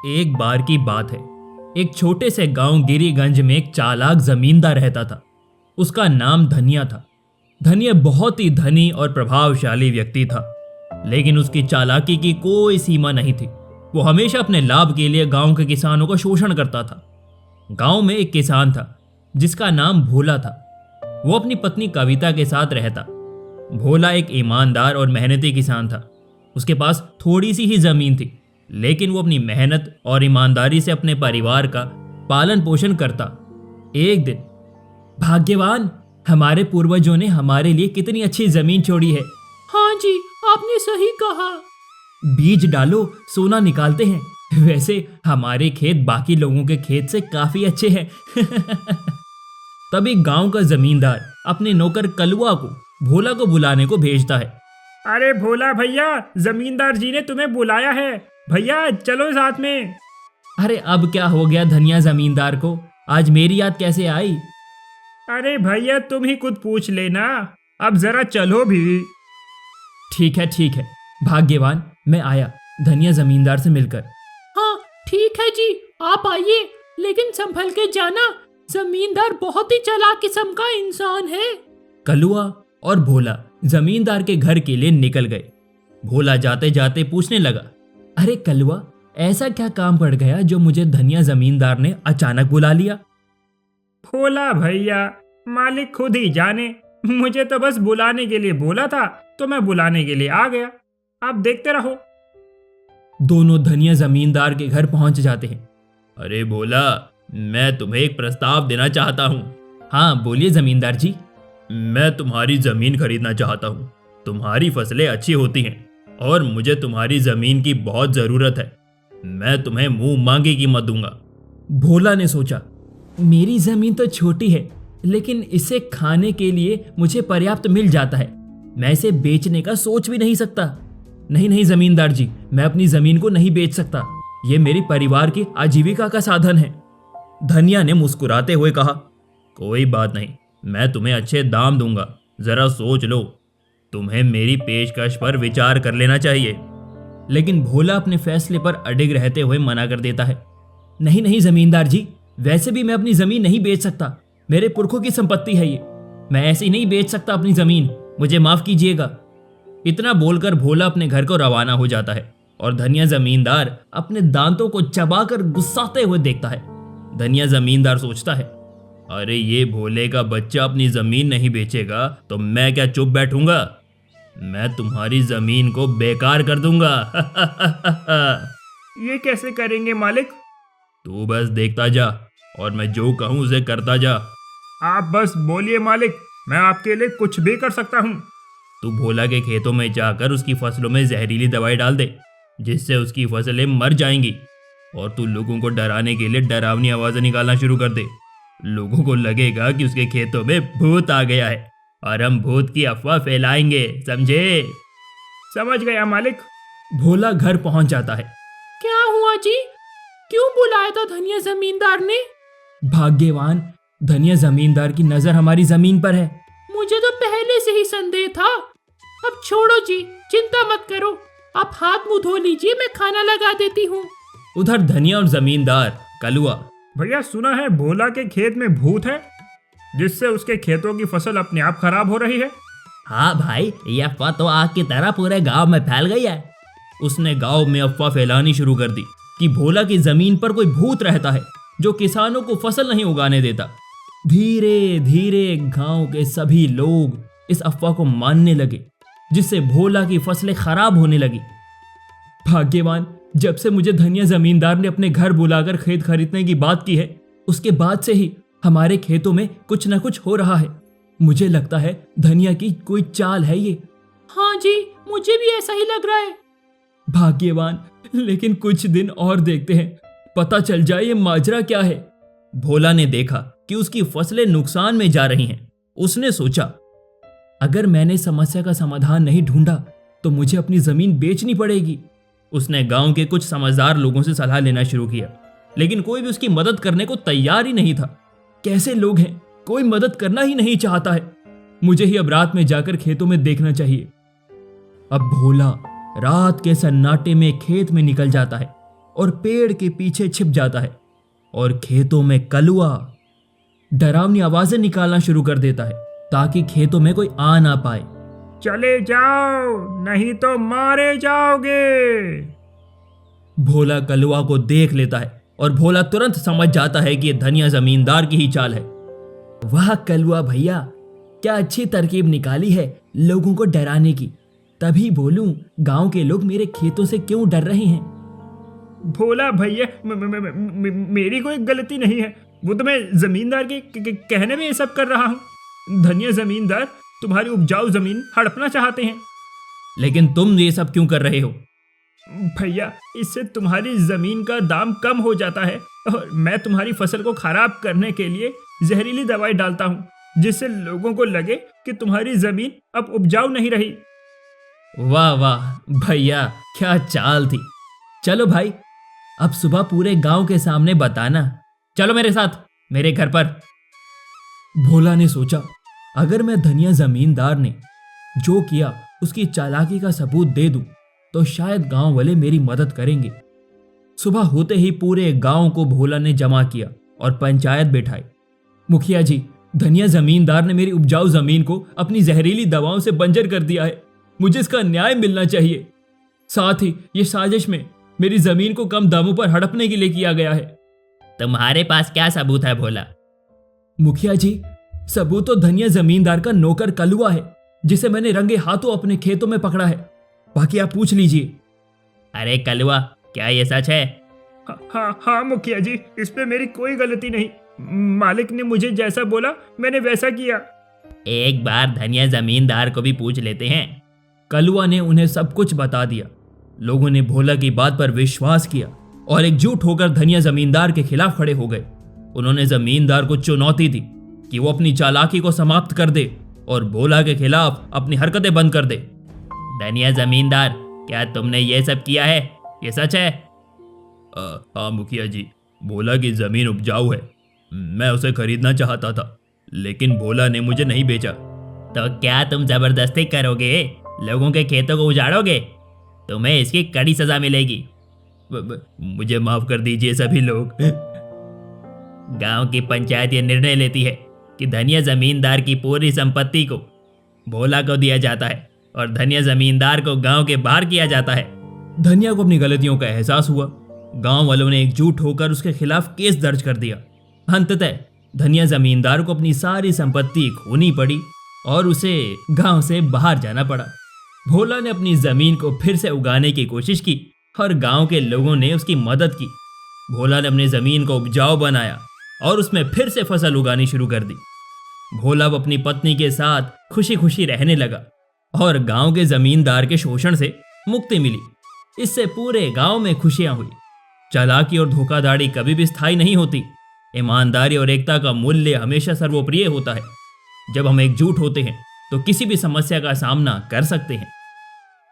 एक बार की बात है। एक छोटे से गांव गिरिगंज में एक चालाक जमींदार रहता था। उसका नाम धनिया था। धनिया बहुत ही धनी और प्रभावशाली व्यक्ति था, लेकिन उसकी चालाकी की कोई सीमा नहीं थी। वो हमेशा अपने लाभ के लिए गांव के किसानों का शोषण करता था। गांव में एक किसान था जिसका नाम भोला था। वो अपनी पत्नी कविता के साथ रहता। भोला एक ईमानदार और मेहनती किसान था। उसके पास थोड़ी सी ही जमीन थी, लेकिन वो अपनी मेहनत और ईमानदारी से अपने परिवार का पालन पोषण करता। एक दिन, भाग्यवान, हमारे पूर्वजों ने हमारे लिए कितनी अच्छी जमीन छोड़ी है। हाँ जी, आपने सही कहा। बीज डालो, सोना निकालते हैं। वैसे हमारे खेत बाकी लोगों के खेत से काफी अच्छे हैं। तभी गांव का जमींदार अपने नौकर कलुआ को भोला को बुलाने को भेजता है। अरे भोला भैया, जमींदार जी ने तुम्हें बुलाया है। भैया चलो साथ में। अरे अब क्या हो गया धनिया जमींदार को? आज मेरी याद कैसे आई? अरे भैया तुम ही खुद पूछ लेना। अब जरा चलो भी। ठीक है, भाग्यवान, मैं आया धनिया जमींदार से मिलकर। हाँ ठीक है जी, आप आइए, लेकिन संभल के जाना, जमींदार बहुत ही चालाक किस्म का इंसान है। कलुआ और भोला जमींदार के घर के लिए निकल गए। भोला जाते जाते पूछने लगा, अरे कलुआ, ऐसा क्या काम पड़ गया जो मुझे धनिया जमींदार ने अचानक बुला लिया? भोला भैया, मालिक खुद ही जाने। मुझे तो बस बुलाने के लिए बोला था, तो मैं बुलाने के लिए आ गया। आप देखते रहो। दोनों धनिया जमींदार के घर पहुंच जाते हैं। अरे भोला, मैं तुम्हें एक प्रस्ताव देना चाहता हूँ। हाँ बोलिए जमींदार जी। मैं तुम्हारी जमीन खरीदना चाहता हूँ। तुम्हारी फसलें अच्छी होती हैं और मुझे तुम्हारी जमीन की बहुत जरूरत है। मैं तुम्हें मुंह मांगी कीमत दूंगा। भोला ने सोचा, मेरी जमीन तो छोटी है, लेकिन इसे खाने के लिए मुझे पर्याप्त मिल जाता है। मैं इसे बेचने का सोच भी नहीं सकता। नहीं जमींदार जी, मैं अपनी जमीन को नहीं बेच सकता। ये मेरी परिवार की आजीविका का साधन है। धनिया ने मुस्कुराते हुए कहा, कोई बात नहीं, मैं तुम्हें अच्छे दाम दूंगा। जरा सोच लो, तुम्हें मेरी पेशकश पर विचार कर लेना चाहिए। लेकिन भोला अपने फैसले पर अडिग रहते हुए मना कर देता है। नहीं जमींदार जी, वैसे भी मैं अपनी जमीन नहीं बेच सकता। मेरे पुरखों की संपत्ति है ये। मैं ऐसे ही नहीं बेच सकता अपनी जमीन। मुझे माफ कीजिएगा। इतना बोलकर भोला अपने घर को रवाना हो जाता है और धनिया जमींदार अपने दांतों को चबाकर गुस्साते हुए देखता है। धनिया जमींदार सोचता है, अरे ये भोले का बच्चा अपनी जमीन नहीं बेचेगा तो मैं क्या चुप बैठूंगा? मैं तुम्हारी जमीन को बेकार कर दूंगा। ये कैसे करेंगे मालिक? तू बस देखता जा और मैं जो कहूं उसे करता जा। आप बस बोलिए मालिक, मैं आपके लिए कुछ भी कर सकता हूँ। तू भोला के खेतों में जाकर उसकी फसलों में जहरीली दवाई डाल दे, जिससे उसकी फसलें मर जाएंगी। और तू लोगों को डराने के लिए डरावनी आवाजें निकालना शुरू कर दे। लोगों को लगेगा कि उसके खेतों में भूत आ गया है और हम भूत की अफवाह फैलाएंगे, समझे? समझ गया मालिक। भोला घर पहुंच जाता है। क्या हुआ जी? क्यों बुलाया था धनिया जमींदार ने? भाग्यवान, धनिया जमींदार की नजर हमारी जमीन पर है। मुझे तो पहले से ही संदेह था। अब छोड़ो जी, चिंता मत करो। आप हाथ मुंह धो लीजिए, मैं खाना लगा देती हूँ। उधर धनिया और जमींदार कलुआ, भैया सुना है भोला के खेत में भूत है, जिससे उसके खेतों की फसल अपने आप खराब हो रही है। हाँ भाई, यह अफवाह तो आग की तरह पूरे गांव में फैल गई है। उसने गांव में अफवाह फैलानी शुरू कर दी कि भोला की जमीन पर कोई भूत रहता है जो किसानों को फसल नहीं उगाने देता। धीरे धीरे गांव के सभी लोग इस अफवाह को मानने लगे, जिससे भोला की फसलें खराब होने लगी। भाग्यवान, जब से मुझे धनिया जमींदार ने अपने घर बुलाकर खेत खरीदने की बात की है, उसके बाद से ही हमारे खेतों में कुछ न कुछ हो रहा है। मुझे लगता है धनिया की कोई चाल है ये। हाँ जी, मुझे भी ऐसा ही लग रहा है। भाग्यवान, लेकिन कुछ दिन और देखते हैं, पता चल जाए ये माजरा क्या है। भोला ने देखा कि उसकी फसलें नुकसान में जा रही हैं। उसने सोचा, अगर मैंने समस्या का समाधान नहीं ढूंढा तो मुझे अपनी जमीन बेचनी पड़ेगी। उसने गांव के कुछ समझदार लोगों से सलाह लेना शुरू किया, लेकिन कोई भी उसकी मदद करने को तैयार ही नहीं था। कैसे लोग हैं, कोई मदद करना ही नहीं चाहता है। मुझे ही अब रात में जाकर खेतों में देखना चाहिए। अब भोला रात के सन्नाटे में खेत में निकल जाता है। और पेड़ के पीछे छिप जाता है और खेतों में कलुआ डरावनी आवाजें निकालना शुरू कर देता है ताकि खेतों में कोई आ ना पाए। चले जाओ नहीं तो मारे जाओगे। भोला कलुआ को देख लेता है और भोला तुरंत समझ जाता है कि यह धनिया जमींदार की ही चाल है। वाह कलुआ भैया, क्या अच्छी तरकीब निकाली है लोगों को डराने की। तभी बोलूं, गांव के लोग मेरे खेतों से क्यों डर रहे हैं। भोला भैया मेरी कोई गलती नहीं है, वो तो मैं जमींदार के कहने में ये सब कर रहा हूँ। धनिया जमींदार तुम्हारी उपजाऊ जमीन हड़पना चाहते हैं। लेकिन तुम ये सब क्यों कर रहे हो? भैया इससे तुम्हारी जमीन का दाम कम हो जाता है और मैं तुम्हारी फसल को खराब करने के लिए जहरीली दवाई डालता हूँ, जिससे लोगों को लगे कि तुम्हारी जमीन अब उपजाऊ नहीं रही। वाह वाह भैया, क्या चाल थी। चलो भाई, अब सुबह पूरे गांव के सामने बताना। चलो मेरे साथ मेरे घर पर। भोला ने सोचा, अगर मैं धनिया जमींदार ने जो किया उसकी चालाकी का सबूत दे दूं तो शायद गांव वाले मेरी मदद करेंगे। सुबह होते ही पूरे गांव को भोला ने जमा किया और पंचायत बैठाई। मुखिया जी, धनिया जमींदार ने मेरी उपजाऊ जमीन को अपनी जहरीली दवाओं से बंजर कर दिया है। मुझे इसका न्याय मिलना चाहिए। साथ ही ये साजिश में मेरी जमीन को कम दामों पर हड़पने के लिए किया गया है। तुम्हारे पास क्या सबूत है भोला? मुखिया जी, सबूत तो धनिया जमींदार का नौकर कलुआ है, जिसे मैंने रंगे हाथों अपने खेतों में पकड़ा है। बाकी आप पूछ लीजिए। अरे कलुआ, क्या ये सच है? हाँ मुखिया जी, इस पे मेरी कोई गलती नहीं। मालिक ने मुझे जैसा बोला मैंने वैसा किया। एक बार धनिया जमींदार को भी पूछ लेते हैं। कलुआ ने उन्हें सब कुछ बता दिया। लोगों ने भोला की बात पर विश्वास किया और एकजुट होकर धनिया जमींदार के खिलाफ खड़े हो गए। उन्होंने जमींदार को चुनौती दी कि वो अपनी चालाकी को समाप्त कर दे और भोला के खिलाफ अपनी हरकतें बंद कर दे। धनिया जमींदार, क्या तुमने ये सब किया है? ये सच है? हाँ मुखिया जी, भोला की जमीन उपजाऊ है। मैं उसे खरीदना चाहता था, लेकिन भोला ने मुझे नहीं बेचा। तो क्या तुम जबरदस्ती करोगे? लोगों के खेतों को उजाड़ोगे? तुम्हें इसकी कड़ी सजा मिलेगी। मुझे माफ कर दीजिए सभी लोग। गांव की पंचायत ये निर्णय लेती है कि धनिया जमींदार की पूरी संपत्ति को भोला को दिया जाता है और धनिया जमींदार को गांव के बाहर किया जाता है। धनिया को अपनी गलतियों का एहसास हुआ। गांव वालों ने एकजुट होकर उसके खिलाफ केस दर्ज कर दिया। अंततः धनिया जमींदार को अपनी सारी संपत्ति खोनी पड़ी और उसे गांव से बाहर जाना पड़ा। भोला ने अपनी जमीन को फिर से उगाने की कोशिश की और गांव के लोगों ने उसकी मदद की। भोला ने अपनी जमीन को उपजाऊ बनाया और उसमें फिर से फसल उगानी शुरू कर दी। भोला अब अपनी पत्नी के साथ खुशी खुशी रहने लगा और गांव के जमींदार के शोषण से मुक्ति मिली। इससे पूरे गांव में खुशियां हुई। चालाकी और धोखाधड़ी कभी भी स्थायी नहीं होती। ईमानदारी और एकता का मूल्य हमेशा सर्वोप्रिय होता है। जब हम एकजुट होते हैं तो किसी भी समस्या का सामना कर सकते हैं।